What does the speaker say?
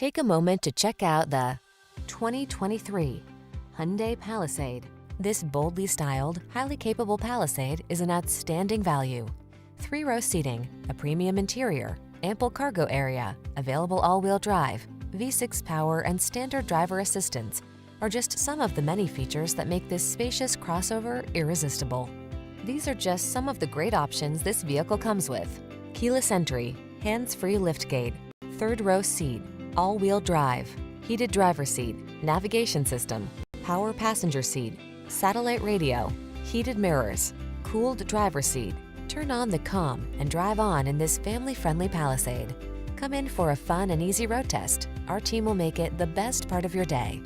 Take a moment to check out the 2023 Hyundai Palisade. This boldly styled, highly capable Palisade is an outstanding value. 3-row seating, a premium interior, ample cargo area, available all-wheel drive, V6 power and standard driver assistance are just some of the many features that make this spacious crossover irresistible. These are just some of the great options this vehicle comes with: keyless entry, hands-free liftgate, 3rd-row seat, all-wheel drive, heated driver seat, navigation system, power passenger seat, satellite radio, heated mirrors, cooled driver seat. Turn on the calm and drive on in this family-friendly Palisade. Come in for a fun and easy road test. Our team will make it the best part of your day.